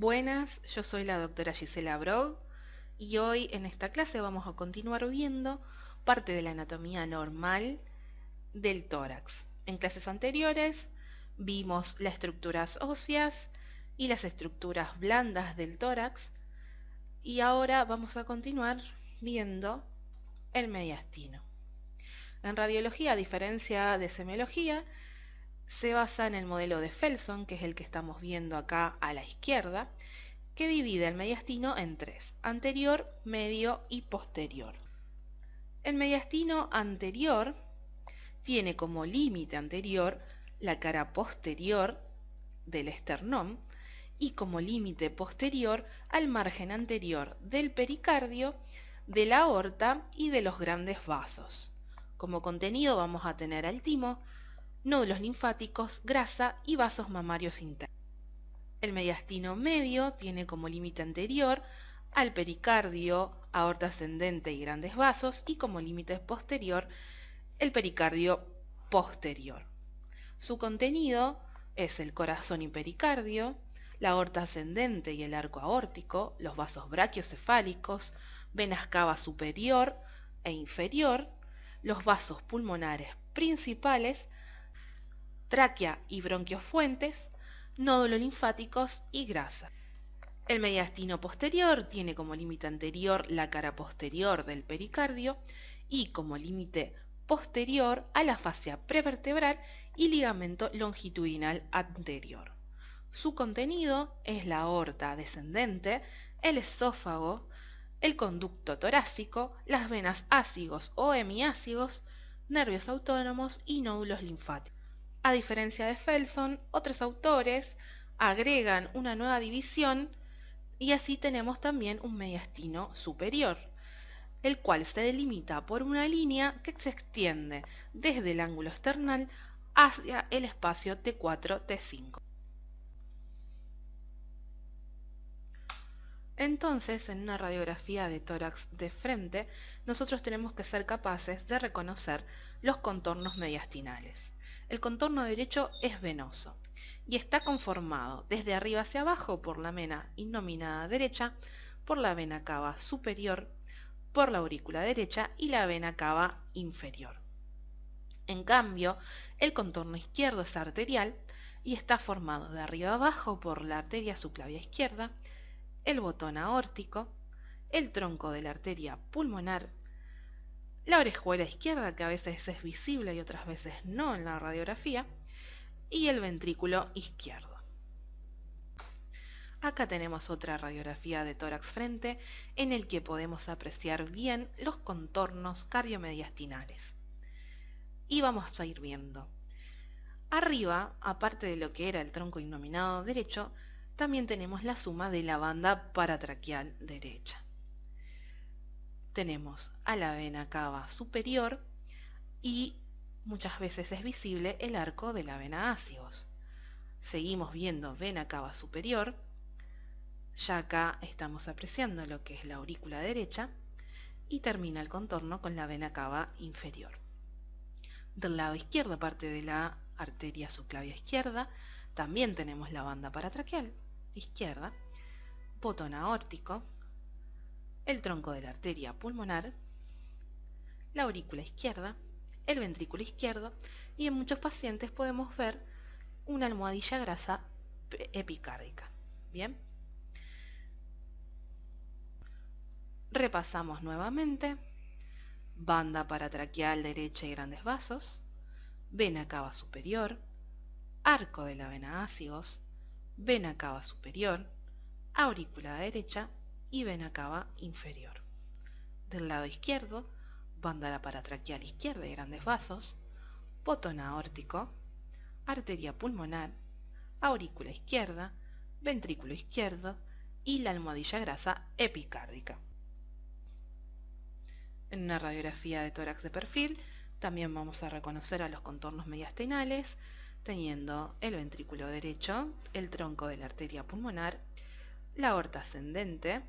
Buenas, yo soy la doctora Gisela Brog y hoy en esta clase vamos a continuar viendo parte de la anatomía normal del tórax. En clases anteriores vimos las estructuras óseas y las estructuras blandas del tórax y ahora vamos a continuar viendo el mediastino. En radiología, a diferencia de semiología, se basa en el modelo de Felson, que es el que estamos viendo acá a la izquierda, que divide el mediastino en tres: anterior, medio y posterior. El mediastino anterior tiene como límite anterior la cara posterior del esternón y como límite posterior al margen anterior del pericardio, de la aorta y de los grandes vasos. Como contenido vamos a tener al timo, nódulos linfáticos, grasa y vasos mamarios internos. El mediastino medio tiene como límite anterior al pericardio, aorta ascendente y grandes vasos, y como límite posterior el pericardio posterior. Su contenido es el corazón y pericardio, la aorta ascendente y el arco aórtico, los vasos brachiocefálicos, venas cava superior e inferior, los vasos pulmonares principales, tráquea y bronquiofuentes, nódulos linfáticos y grasa. El mediastino posterior tiene como límite anterior la cara posterior del pericardio y como límite posterior a la fascia prevertebral y ligamento longitudinal anterior. Su contenido es la aorta descendente, el esófago, el conducto torácico, las venas ácigos o hemiácigos, nervios autónomos y nódulos linfáticos. A diferencia de Felson, otros autores agregan una nueva división y así tenemos también un mediastino superior, el cual se delimita por una línea que se extiende desde el ángulo esternal hacia el espacio T4-T5. Entonces, en una radiografía de tórax de frente, nosotros tenemos que ser capaces de reconocer los contornos mediastinales. El contorno derecho es venoso y está conformado desde arriba hacia abajo por la vena innominada derecha, por la vena cava superior, por la aurícula derecha y la vena cava inferior. En cambio, el contorno izquierdo es arterial y está formado de arriba abajo por la arteria subclavia izquierda, el botón aórtico, el tronco de la arteria pulmonar, la orejuela izquierda, que a veces es visible y otras veces no en la radiografía, y el ventrículo izquierdo. Acá tenemos otra radiografía de tórax frente en el que podemos apreciar bien los contornos cardiomediastinales. Y vamos a ir viendo. Arriba, aparte de lo que era el tronco innominado derecho, también tenemos la suma de la banda paratraqueal derecha. Tenemos a la vena cava superior y muchas veces es visible el arco de la vena ácigos. Seguimos viendo vena cava superior, ya acá estamos apreciando lo que es la aurícula derecha y termina el contorno con la vena cava inferior. Del lado izquierdo, aparte de la arteria subclavia izquierda, también tenemos la banda paratraqueal izquierda, botón aórtico, el tronco de la arteria pulmonar, la aurícula izquierda, el ventrículo izquierdo y en muchos pacientes podemos ver una almohadilla grasa epicárdica. Bien, repasamos nuevamente: banda paratraqueal derecha y grandes vasos, vena cava superior, arco de la vena ácigos, vena cava superior, aurícula derecha y vena cava inferior. Del lado izquierdo, banda paratraqueal izquierda y grandes vasos, botón aórtico, arteria pulmonar, aurícula izquierda, ventrículo izquierdo y la almohadilla grasa epicárdica. En una radiografía de tórax de perfil también vamos a reconocer a los contornos mediastinales, teniendo el ventrículo derecho, el tronco de la arteria pulmonar, la aorta ascendente.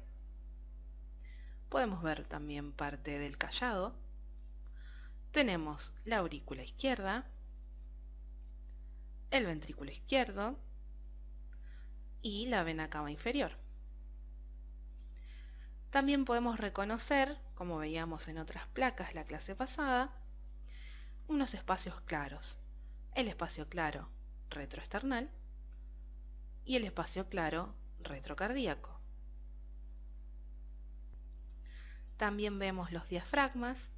Podemos ver también parte del callado. Tenemos la aurícula izquierda, el ventrículo izquierdo, y la vena cava inferior. También podemos reconocer, como veíamos en otras placas la clase pasada, unos espacios claros. El espacio claro retroesternal y el espacio claro retrocardíaco. También vemos los diafragmas,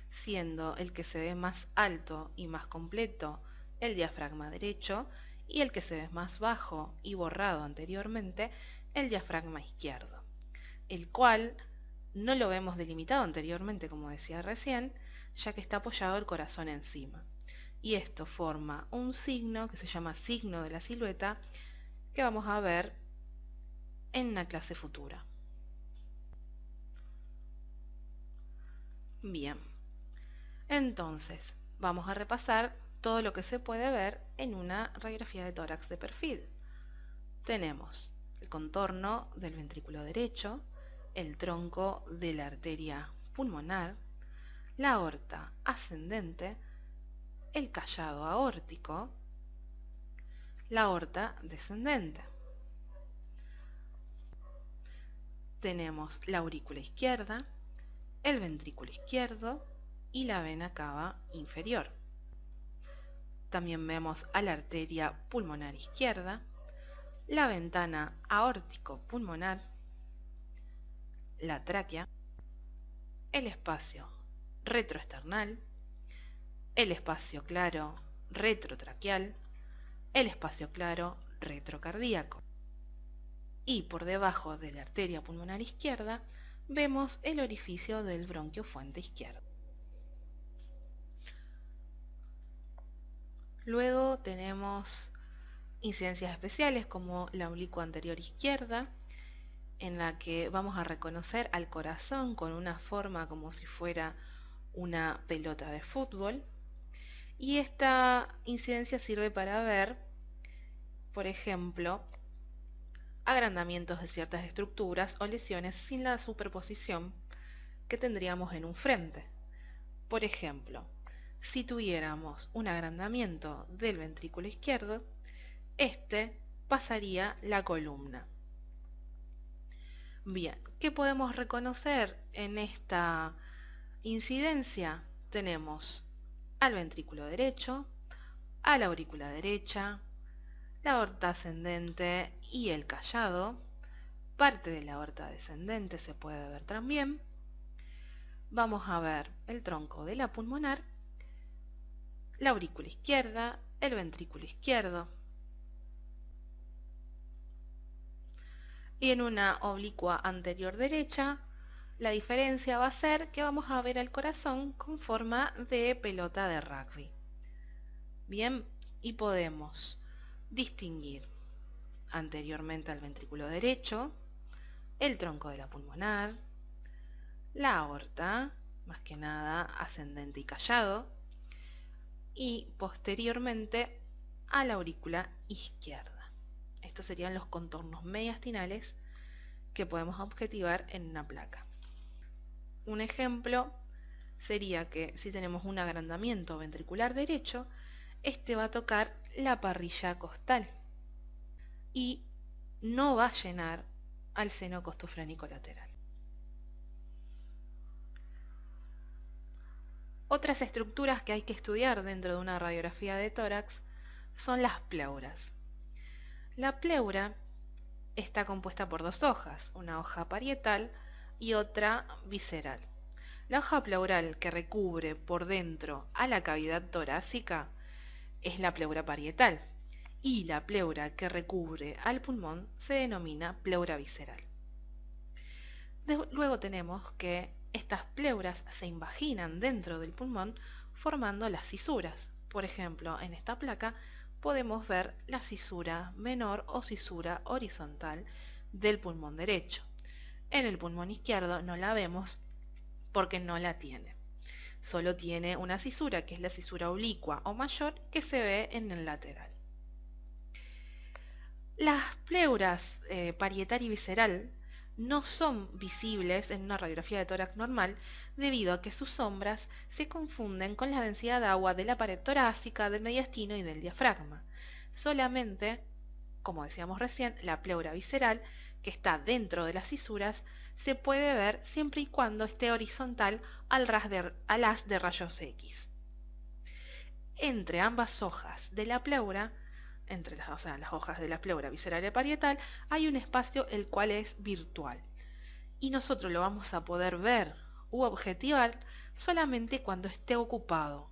siendo el que se ve más alto y más completo el diafragma derecho y el que se ve más bajo y borrado anteriormente el diafragma izquierdo, el cual no lo vemos delimitado anteriormente, como decía recién, ya que está apoyado el corazón encima. Y esto forma un signo que se llama signo de la silueta, que vamos a ver en una clase futura. Bien, entonces vamos a repasar todo lo que se puede ver en una radiografía de tórax de perfil. Tenemos el contorno del ventrículo derecho, el tronco de la arteria pulmonar, la aorta ascendente, el callado aórtico, la aorta descendente. Tenemos la aurícula izquierda, el ventrículo izquierdo y la vena cava inferior. También vemos a la arteria pulmonar izquierda, la ventana aórtico-pulmonar, la tráquea, el espacio retroesternal, el espacio claro retrotraqueal, el espacio claro retrocardíaco. Y por debajo de la arteria pulmonar izquierda vemos el orificio del bronquio fuente izquierdo. Luego tenemos incidencias especiales como la oblicua anterior izquierda, en la que vamos a reconocer al corazón con una forma como si fuera una pelota de fútbol. Y esta incidencia sirve para ver, por ejemplo, agrandamientos de ciertas estructuras o lesiones sin la superposición que tendríamos en un frente. Por ejemplo, si tuviéramos un agrandamiento del ventrículo izquierdo, este pasaría la columna. Bien, ¿qué podemos reconocer en esta incidencia? Tenemos al ventrículo derecho, a la aurícula derecha, la aorta ascendente y el callado. Parte de la aorta descendente se puede ver también. Vamos a ver el tronco de la pulmonar, la aurícula izquierda, el ventrículo izquierdo. Y en una oblicua anterior derecha, la diferencia va a ser que vamos a ver al corazón con forma de pelota de rugby. Bien, y podemos distinguir anteriormente al ventrículo derecho, el tronco de la pulmonar, la aorta, más que nada ascendente y callado, y posteriormente a la aurícula izquierda. Estos serían los contornos mediastinales que podemos objetivar en una placa. Un ejemplo sería que si tenemos un agrandamiento ventricular derecho, este va a tocar la parrilla costal y no va a llenar al seno costofrénico lateral. Otras estructuras que hay que estudiar dentro de una radiografía de tórax son las pleuras. La pleura está compuesta por dos hojas, una hoja parietal y otra visceral. La hoja pleural que recubre por dentro a la cavidad torácica es la pleura parietal y la pleura que recubre al pulmón se denomina pleura visceral. Luego tenemos que estas pleuras se invaginan dentro del pulmón formando las cisuras. Por ejemplo, en esta placa podemos ver la fisura menor o fisura horizontal del pulmón derecho. En el pulmón izquierdo no la vemos porque no la tiene. Solo tiene una cisura, que es la cisura oblicua o mayor, que se ve en el lateral. Las pleuras parietal y visceral no son visibles en una radiografía de tórax normal debido a que sus sombras se confunden con la densidad de agua de la pared torácica, del mediastino y del diafragma. Solamente como decíamos recién, la pleura visceral, que está dentro de las cisuras, se puede ver siempre y cuando esté horizontal al haz de rayos X. Entre ambas hojas de la pleura, o sea, las hojas de la pleura visceral y parietal, hay un espacio el cual es virtual. Y nosotros lo vamos a poder ver u objetivar solamente cuando esté ocupado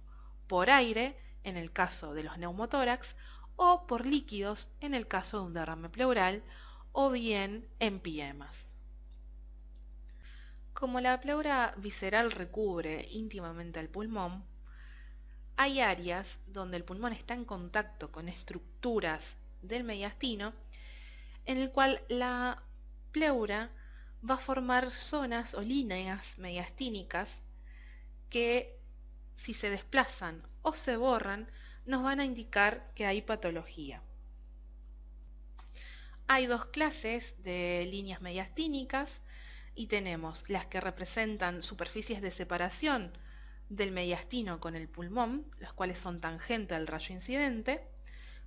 por aire, en el caso de los neumotórax, o por líquidos, en el caso de un derrame pleural, o bien empiemas. Como la pleura visceral recubre íntimamente al pulmón, hay áreas donde el pulmón está en contacto con estructuras del mediastino, en el cual la pleura va a formar zonas o líneas mediastínicas que, si se desplazan o se borran, nos van a indicar que hay patología. Hay dos clases de líneas mediastínicas y tenemos las que representan superficies de separación del mediastino con el pulmón, las cuales son tangentes al rayo incidente,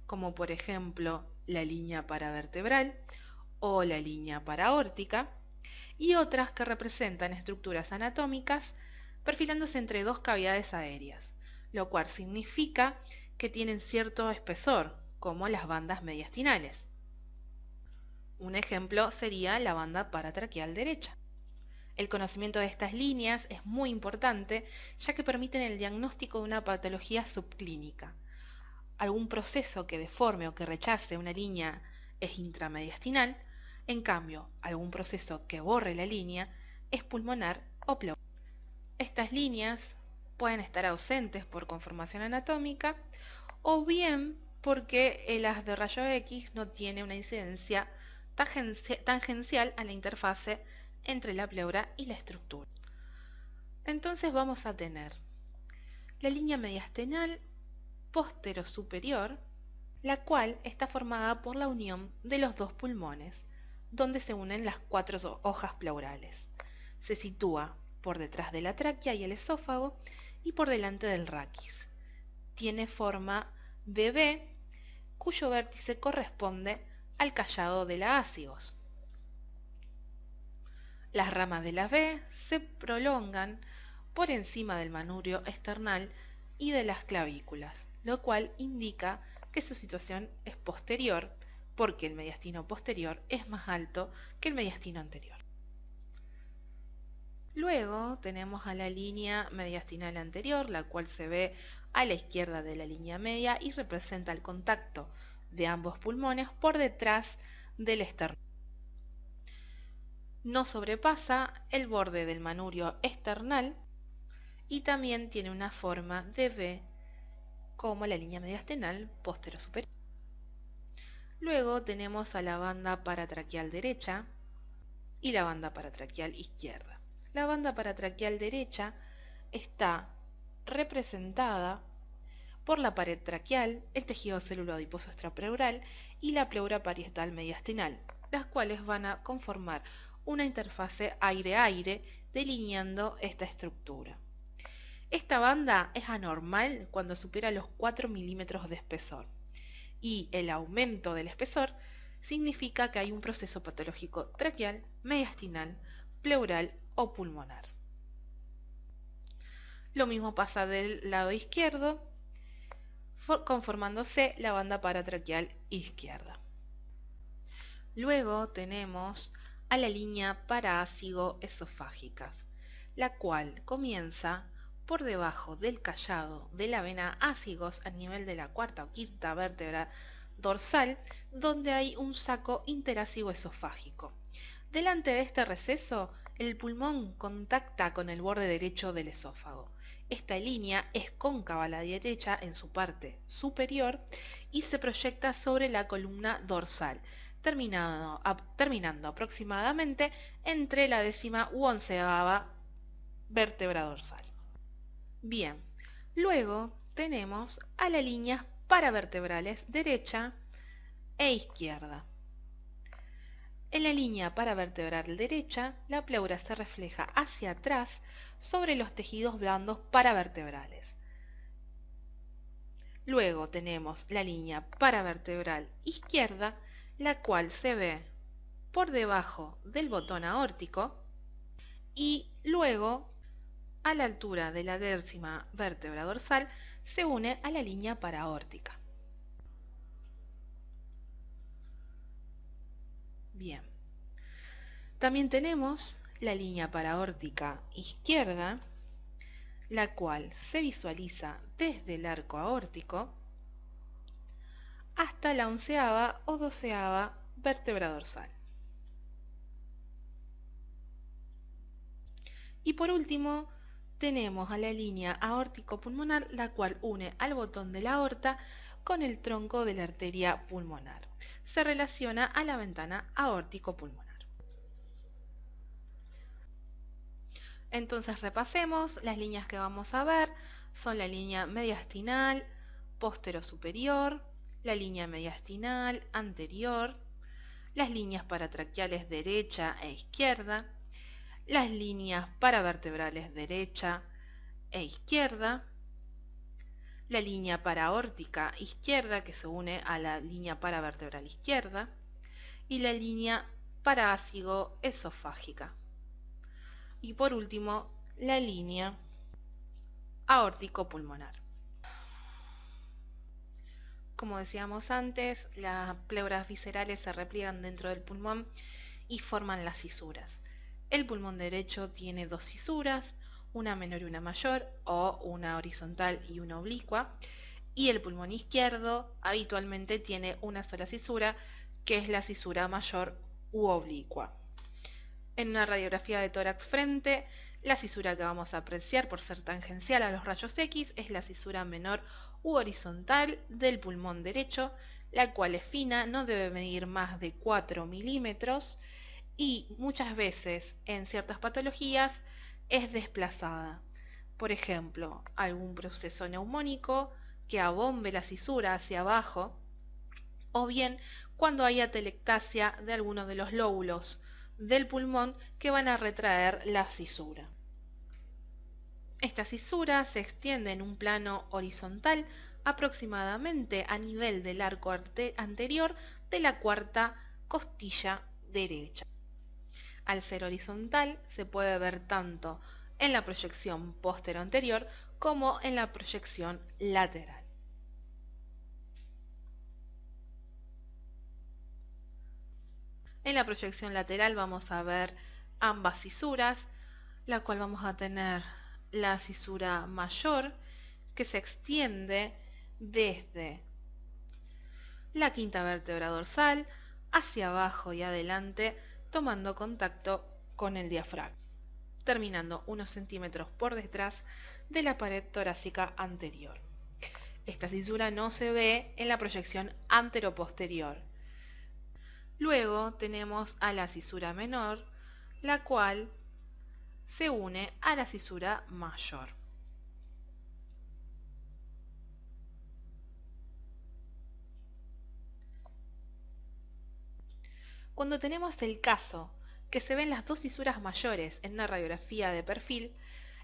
como por ejemplo la línea paravertebral o la línea paraórtica, y otras que representan estructuras anatómicas perfilándose entre dos cavidades aéreas, lo cual significa que tienen cierto espesor, como las bandas mediastinales. Un ejemplo sería la banda paratraqueal derecha. El conocimiento de estas líneas es muy importante, ya que permiten el diagnóstico de una patología subclínica. Algún proceso que deforme o que rechace una línea es intramediastinal, en cambio, algún proceso que borre la línea es pulmonar o pleural. Estas líneas pueden estar ausentes por conformación anatómica o bien porque el haz de rayo X no tiene una incidencia tangencial a la interfase entre la pleura y la estructura. Entonces vamos a tener la línea mediastinal posterior-superior, la cual está formada por la unión de los dos pulmones, donde se unen las cuatro hojas pleurales. Se sitúa por detrás de la tráquea y el esófago y por delante del raquis. Tiene forma de V, cuyo vértice corresponde al callado de la ácigos. Las ramas de la V se prolongan por encima del manurio esternal y de las clavículas, lo cual indica que su situación es posterior, porque el mediastino posterior es más alto que el mediastino anterior. Luego tenemos a la línea mediastinal anterior, la cual se ve a la izquierda de la línea media y representa el contacto de ambos pulmones por detrás del esternón. No sobrepasa el borde del manurio esternal y también tiene una forma de V como la línea mediastinal posterior-superior. Luego tenemos a la banda paratraqueal derecha y la banda paratraqueal izquierda. La banda paratraqueal derecha está representada por la pared traqueal, el tejido celular adiposo extrapleural y la pleura parietal mediastinal, las cuales van a conformar una interfase aire-aire delineando esta estructura. Esta banda es anormal cuando supera los 4 milímetros de espesor y el aumento del espesor significa que hay un proceso patológico traqueal, mediastinal, pleural o pulmonar. Lo mismo pasa del lado izquierdo, conformándose la banda paratraqueal izquierda. Luego tenemos a la línea parácigo-esofágicas, la cual comienza por debajo del callado de la vena ácigos a nivel de la cuarta o quinta vértebra dorsal, donde hay un saco interácigo esofágico. Delante de este receso, el pulmón contacta con el borde derecho del esófago. Esta línea es cóncava a la derecha en su parte superior y se proyecta sobre la columna dorsal, terminando aproximadamente entre la 10ª u 11ª vértebra dorsal. Bien, luego tenemos a las líneas paravertebrales derecha e izquierda. En la línea paravertebral derecha, la pleura se refleja hacia atrás sobre los tejidos blandos paravertebrales. Luego tenemos la línea paravertebral izquierda, la cual se ve por debajo del botón aórtico y luego a la altura de la 10ª vértebra dorsal se une a la línea paraórtica. Bien. También tenemos la línea paraórtica izquierda, la cual se visualiza desde el arco aórtico hasta la 11ª o 12ª vértebra dorsal. Y por último, tenemos a la línea aórtico-pulmonar, la cual une al botón de la aorta con el tronco de la arteria pulmonar. Se relaciona a la ventana aórtico-pulmonar. Entonces repasemos, las líneas que vamos a ver son la línea mediastinal, postero-superior, la línea mediastinal anterior, las líneas paratraqueales derecha e izquierda, las líneas paravertebrales derecha e izquierda, la línea paraórtica izquierda que se une a la línea paravertebral izquierda y la línea parásigo-esofágica. Y por último, la línea aórtico-pulmonar. Como decíamos antes, las pleuras viscerales se repliegan dentro del pulmón y forman las cisuras. El pulmón derecho tiene dos cisuras, una menor y una mayor, o una horizontal y una oblicua, y el pulmón izquierdo habitualmente tiene una sola cisura, que es la cisura mayor u oblicua. En una radiografía de tórax frente, la cisura que vamos a apreciar por ser tangencial a los rayos X es la cisura menor u horizontal del pulmón derecho, la cual es fina, no debe medir más de 4 milímetros y muchas veces en ciertas patologías es desplazada. Por ejemplo, algún proceso neumónico que abombe la cisura hacia abajo, o bien cuando hay atelectasia de alguno de los lóbulos del pulmón que van a retraer la cisura. Esta cisura se extiende en un plano horizontal aproximadamente a nivel del arco anterior de la 4ª costilla derecha. Al ser horizontal se puede ver tanto en la proyección postero-anterior como en la proyección lateral. En la proyección lateral vamos a ver ambas cisuras, la cual vamos a tener la cisura mayor que se extiende desde la 5ª vértebra dorsal hacia abajo y adelante, tomando contacto con el diafragma, terminando unos centímetros por detrás de la pared torácica anterior. Esta cisura no se ve en la proyección anteroposterior. Luego tenemos a la cisura menor, la cual se une a la cisura mayor. Cuando tenemos el caso que se ven las dos cisuras mayores en una radiografía de perfil,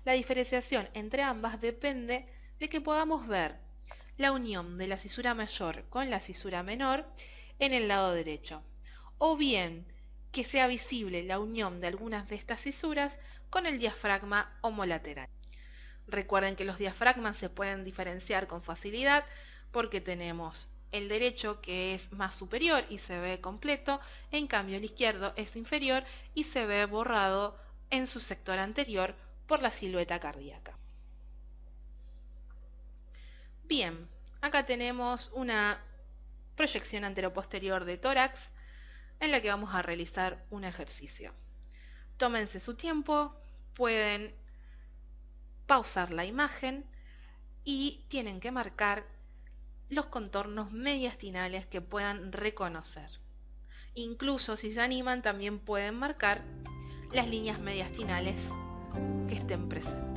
la diferenciación entre ambas depende de que podamos ver la unión de la cisura mayor con la cisura menor en el lado derecho, o bien que sea visible la unión de algunas de estas cisuras con el diafragma homolateral. Recuerden que los diafragmas se pueden diferenciar con facilidad porque tenemos el derecho que es más superior y se ve completo, en cambio el izquierdo es inferior y se ve borrado en su sector anterior por la silueta cardíaca. Bien, acá tenemos una proyección anteroposterior de tórax en la que vamos a realizar un ejercicio. Tómense su tiempo, pueden pausar la imagen y tienen que marcar los contornos mediastinales que puedan reconocer. Incluso si se animan también pueden marcar las líneas mediastinales que estén presentes.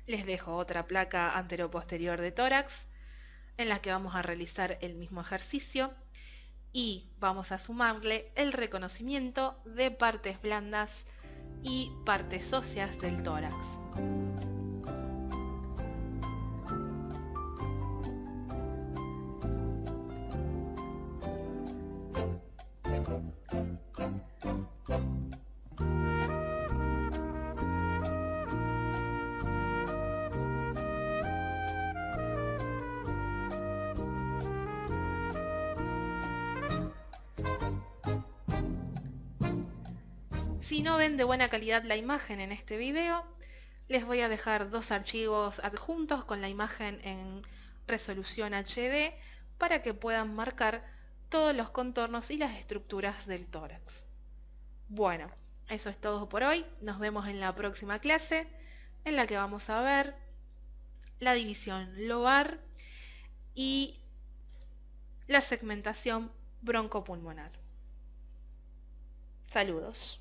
Les dejo otra placa anteroposterior de tórax en la que vamos a realizar el mismo ejercicio y vamos a sumarle el reconocimiento de partes blandas y partes óseas del tórax. Si no ven de buena calidad la imagen en este video, les voy a dejar dos archivos adjuntos con la imagen en resolución HD para que puedan marcar todos los contornos y las estructuras del tórax. Bueno, eso es todo por hoy. Nos vemos en la próxima clase en la que vamos a ver la división lobar y la segmentación broncopulmonar. Saludos.